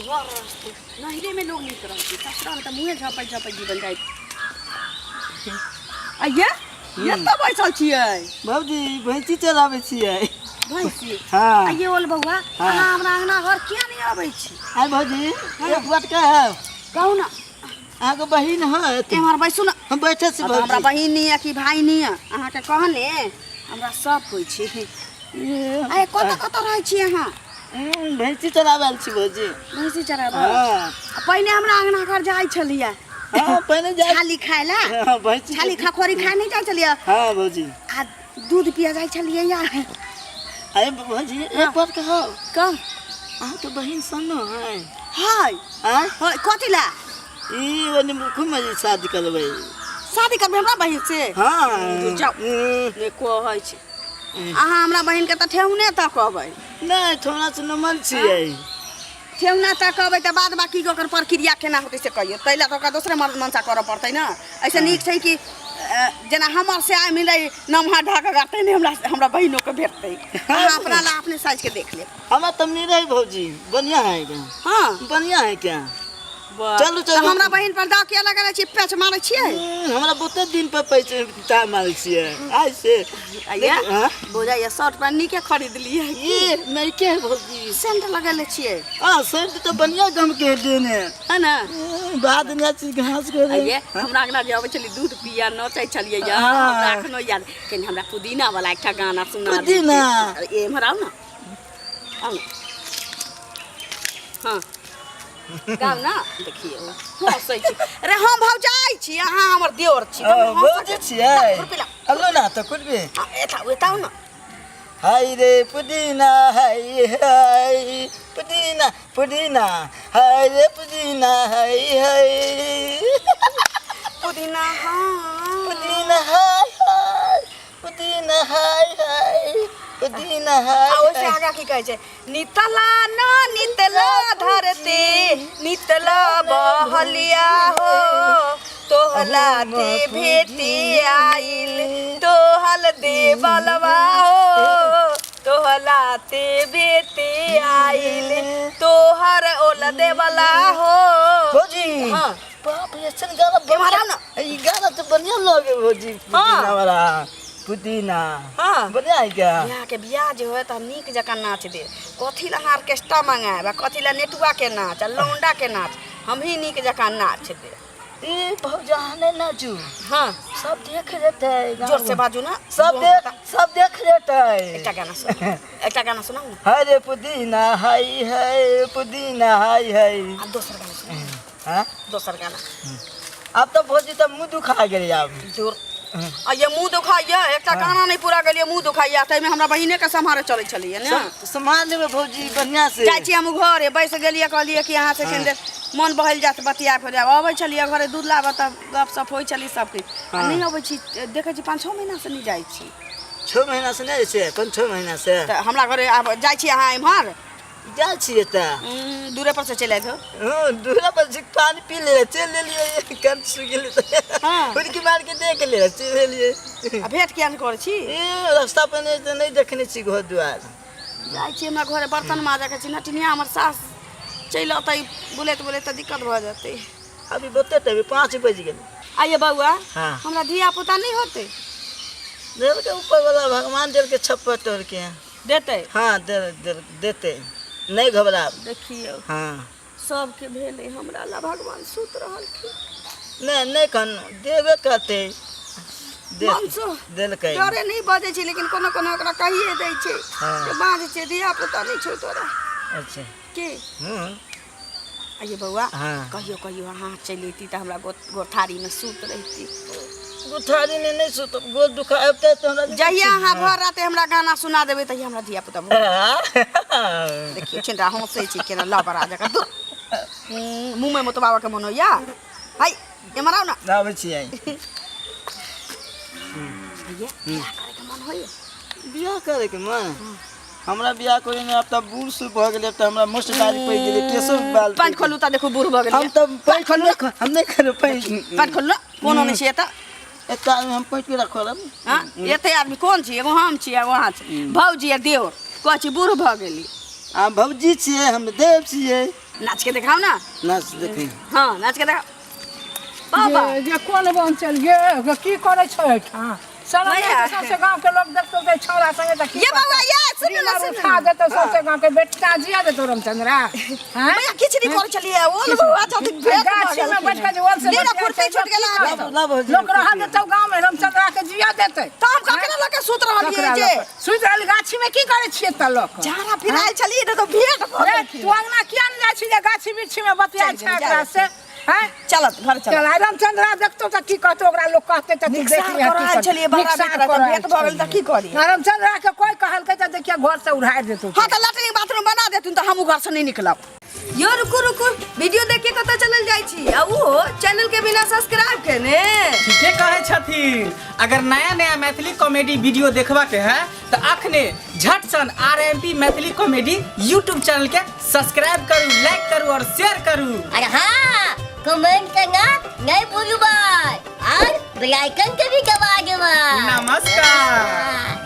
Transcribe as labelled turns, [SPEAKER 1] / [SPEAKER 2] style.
[SPEAKER 1] नहरे में लोग नीक रहते ससुरा में तो मुँहे झपै झपै जीवन जाए आइए ये तो बैसल छियै
[SPEAKER 2] बाबूजी भैंसी चराबै छियै
[SPEAKER 1] भैंसी
[SPEAKER 2] हाँ
[SPEAKER 1] आइए ओल बउआ
[SPEAKER 2] हाँ।
[SPEAKER 1] अहाँ हमरा अंगना घर किया नहीं आबै छी
[SPEAKER 2] आइ भौजी एक बात कहब
[SPEAKER 1] कहू ना
[SPEAKER 2] अहाँके बहिन है
[SPEAKER 1] एम्हर बैसू ना
[SPEAKER 2] हम बैठे छी
[SPEAKER 1] हमरा
[SPEAKER 2] भौजी
[SPEAKER 1] बहिन नहीं है कि भाई नहीं है अहाँके कहने हमरा सब होइ छै आइ कतऽ कतऽ रहै छी अहाँ
[SPEAKER 2] भैंसी चराबै छी भौजी
[SPEAKER 1] भैंसी चराबै
[SPEAKER 2] हाँ
[SPEAKER 1] पहिने हमरा अंगना घर जाइ छलियै
[SPEAKER 2] हाँ पहिने जा
[SPEAKER 1] छाली खाय ला
[SPEAKER 2] हाँ भैंसी
[SPEAKER 1] छाली खखोरी खाय नहीं जाइ छलियै
[SPEAKER 2] हाँ भौजी
[SPEAKER 1] आ दूध पिया जाइ छलियै या
[SPEAKER 2] अरे भौजी एक बात कहब
[SPEAKER 1] कह
[SPEAKER 2] अहाँके बहिन सन्नो है
[SPEAKER 1] हाय
[SPEAKER 2] आँय
[SPEAKER 1] हाय कथी ला
[SPEAKER 2] ई ओने खूब मजे शादी करबै
[SPEAKER 1] शादी करबै हमरा बहिन से
[SPEAKER 2] हाँ
[SPEAKER 1] जाउ ने कहै छी अहाँ हमरा बहिन के तऽ ठेहुने तक कहबै
[SPEAKER 2] नहीं थोड़ा सा नमल छियै
[SPEAKER 1] ठेहुना तक कहबै तऽ बाद बाकी ओकर प्रक्रिया केना होतै से कहियो तैला तऽ ओकरा दोसरे मर्द मनसा करऽ पड़तै ना ऐसे नीक छै कि जेना हमर से आइ मिलै नमहा ढाका गाते ने हमरा बहिनों के भेटतै अहाँ अपना ला अपने साइज के देख लेब
[SPEAKER 2] हमारा तो नहीं रही भौजी बढ़िया है क्या
[SPEAKER 1] हाँ
[SPEAKER 2] बढ़िया है क्या
[SPEAKER 1] चलू
[SPEAKER 2] चलू
[SPEAKER 1] चलू हमरा बहिन पर दाव किया लगा छी पैच मारै छियै
[SPEAKER 2] हमरा बहुते दिन पर पैसे टाइम मारे छियै आज से
[SPEAKER 1] आइए
[SPEAKER 2] हाँ?
[SPEAKER 1] बोझा ये शर्ट पर नीके खरीद लिए
[SPEAKER 2] ये नहीं के भौजी
[SPEAKER 1] सेंट लगेले छियै
[SPEAKER 2] हां सेंट तो बढ़िया गम के देने
[SPEAKER 1] है ना
[SPEAKER 2] बाद में चीज घास करे
[SPEAKER 1] आइए हमरा अंगना जे आबै छली दूध पिया नचै छलियै या
[SPEAKER 2] हाँ।
[SPEAKER 1] हमरा एखनो याद कनि हमरा पुदीना वाला एकटा गाना सुना
[SPEAKER 2] पुदीना?
[SPEAKER 1] एम्हर आउ ना हाँ गाउ ना देखिए हँसै छी अरे हम भौजाइ छी अहाँ हमर देवर छी
[SPEAKER 2] भौजी छियै हेलो ना तो कुछ भी
[SPEAKER 1] एता ना
[SPEAKER 2] हाय रे पुदीना हाय हाय पुदीना पुदीना हाय रे पुदीना हाय हाय
[SPEAKER 1] पुदीना हाँ
[SPEAKER 2] पुदीना हाय हाय पुदीना हाय हाय पुदीना हाय
[SPEAKER 1] ओसे आगा की कहै छै नितला न नितला धरते नितला बहलिया हो तोहला ते भेटी आइल तोहल दे बलवा हो तोहला ते बेटी आइल तोहर ओल दे बला हो
[SPEAKER 2] भौजी
[SPEAKER 1] हाँ
[SPEAKER 2] बाप रे सन गाना
[SPEAKER 1] मारा ना
[SPEAKER 2] ई गाना तो बढ़िया लगे भौजी पुदीना वाला पुदीना
[SPEAKER 1] हाँ
[SPEAKER 2] बढ़िया है क्या
[SPEAKER 1] यहाँ के बियाह जो है तो नीक जका नाच दे कथी ला ऑर्केस्ट्रा मंगाए कथी ला नेटुआ के नाच लौंडा के नाच हम ही नीक जका नाच दे
[SPEAKER 2] ए भौजाने नाचू
[SPEAKER 1] हाँ
[SPEAKER 2] सब देख लेते
[SPEAKER 1] जोर से बाजू ना
[SPEAKER 2] सब देख लेते
[SPEAKER 1] एकटा गाना सुनाऊ ना
[SPEAKER 2] हाय रे पुदीना हाय हाय पुदीना हाय हाय
[SPEAKER 1] आ दोसर गाना सुनाऊ
[SPEAKER 2] हां
[SPEAKER 1] दोसर गाना
[SPEAKER 2] अब तो भौजी तो मुंह दुखा गेल अब
[SPEAKER 1] जोर आ ये मुंह दुखाइया एकटा गाना नहीं पूरा गेलिए मुंह दुखाइया तै में हमरा बहिने के सम्हारे चलै छलिए ने
[SPEAKER 2] सम्मान लेबे भौजी बढ़िया से
[SPEAKER 1] जाइ छी हम घरे बैस गेलिए कहलिए कि यहाँ से केंद्र मन बहल जात बतिया हो जाब अबै छलिए घरे दूध लाबऽ त गप सप होइ छली सबके नहीं अबै छी देखै छी 5-6 महीना से नहीं जाइ छी
[SPEAKER 2] 6 महीना से नहीं छै 5-6 महीना से
[SPEAKER 1] त हमरा घरे आब जाइ छी अहाँ इम्हर
[SPEAKER 2] जा छिए त
[SPEAKER 1] दूरे पर से चले आइथो
[SPEAKER 2] दूरा पर से पानी पी ले चल ले लिए कन सु गेले
[SPEAKER 1] हां
[SPEAKER 2] उनकी मार के देख ले चल लिए
[SPEAKER 1] आ भेट किया नहीं करै छी
[SPEAKER 2] ए रास्ता पे नहीं देखने छी घर द्वार
[SPEAKER 1] जाइ छी हमरा घरे बर्तन माजा के छी नटिनिया हमर सास चल अतै बुलेत त दिक्कत भ जतै
[SPEAKER 2] अभी बते तभी 5 बज गेल
[SPEAKER 1] आइए बउआ
[SPEAKER 2] हां
[SPEAKER 1] हमरा धिया पुता नहीं होते
[SPEAKER 2] देव के ऊपर वाला भगवान देव के छप्पर तोड़ के
[SPEAKER 1] देते
[SPEAKER 2] हां देते नहीं घबरा
[SPEAKER 1] देखियो
[SPEAKER 2] हां
[SPEAKER 1] सबके भेले हमरा ला भगवान सुत रहल की
[SPEAKER 2] नहीं कन देवे कहते दिल कहीं
[SPEAKER 1] डरे नहीं बजे छी लेकिन कोनो कोनो ओकरा कहिए दै छै
[SPEAKER 2] हाँ।
[SPEAKER 1] के बाज छै धिया पुता नहीं छौ तोरा
[SPEAKER 2] अच्छा
[SPEAKER 1] के आइए बउआ
[SPEAKER 2] हाँ।
[SPEAKER 1] कहियो अहाँ चल अइती त हमरा गोठारी में सुत रहिती
[SPEAKER 2] गुठारी ने नहीं सुत गोद दुखा आबते तो हमरा
[SPEAKER 1] जहिया अहाँ घर रहते हमरा गाना सुना देबे तहिया हमरा धिया पुता देखियो छिंदा हंसै छी केना लबरा जका दूर मुंह में मतबावा के मन होइया हाय एमर आउ ना
[SPEAKER 2] आबै छी आई
[SPEAKER 1] ये बियाह करे के मन होइया
[SPEAKER 2] बियाह करे के मन हमरा बियाह करे में अब त बूढ़ से भ गेले त हमरा मस्त दाढ़ी पै गेले केसो बाल
[SPEAKER 1] पान खोलू त देखो बूढ़ भ गेल
[SPEAKER 2] हम त पान खोल हम नहीं करे पान
[SPEAKER 1] पान खोलू कोनो नहीं छै त
[SPEAKER 2] एता हम पैट के रखल
[SPEAKER 1] हां एते आदमी कोन छी एगो हम छी एगो अहाँ छी भौजी आ देवर कहै छी बूढ़ भ गेली
[SPEAKER 2] आ भौजी छिए हम देव छिए
[SPEAKER 1] नाच के दिखाओ ना।
[SPEAKER 2] नाच देखी
[SPEAKER 1] हाँ नाच के दिखाओ बाबा।
[SPEAKER 3] जे कोन बन चल गे की करे छै हां सारा
[SPEAKER 1] भैया।
[SPEAKER 3] सबसे गांव के लोग देखतो के छौरा संगे त
[SPEAKER 1] ये बाबा ये सुन ना सुन
[SPEAKER 3] खा देतो सबसे गांव के बेटा जिया देतो रामचंद्रा हां
[SPEAKER 1] भैया खिचड़ी कर चलिए ओल बुआ चाहती भेट
[SPEAKER 3] गाछी में बैठ के ओल से
[SPEAKER 1] डेरा फुरते छूट गेला
[SPEAKER 3] लोग रहा देतो गांव में रामचंद्रा के जिया देते
[SPEAKER 1] तो हम ककरा लगे सुत रहलिए जे
[SPEAKER 3] सुत रहल गाछी में की करे छिए त लोग
[SPEAKER 1] जारा फिराय चलिए तो भेट कर
[SPEAKER 3] तू अंगना किया न जाय छी जे गाछी बिरछी में बतिया छै एकरा से हां
[SPEAKER 1] चलत घर चल।
[SPEAKER 3] चल रामचंद्रा देखतो त की कहतो ओकरा लोग कहते त तू देख लिया
[SPEAKER 1] निकसार चलिए बाबा भेट भगल त की करी।
[SPEAKER 3] रामचंद्रा के कोई कहल के त देखिए घर से उड़ाई देतो
[SPEAKER 1] हाँ तो लैट्रिन बाथरूम बना देतुन तो हम घर से नहीं निकलब। यो रुकु रुकु वीडियो देख के कत चलल जाय छी आ वो चैनल के बिना सब्सक्राइब केने
[SPEAKER 4] ठीके कहे छथिन। अगर नया नया मैथिली कॉमेडी वीडियो देखबा के है तो अखने झट सन RMP Maithili comedy YouTube channel के सब्सक्राइब करू, लाइक करू और शेयर करू।
[SPEAKER 5] अरे हाँ कमेंट करना नहीं भूलू भाई और बेल आइकन के भी दबा दो।
[SPEAKER 4] नमस्कार।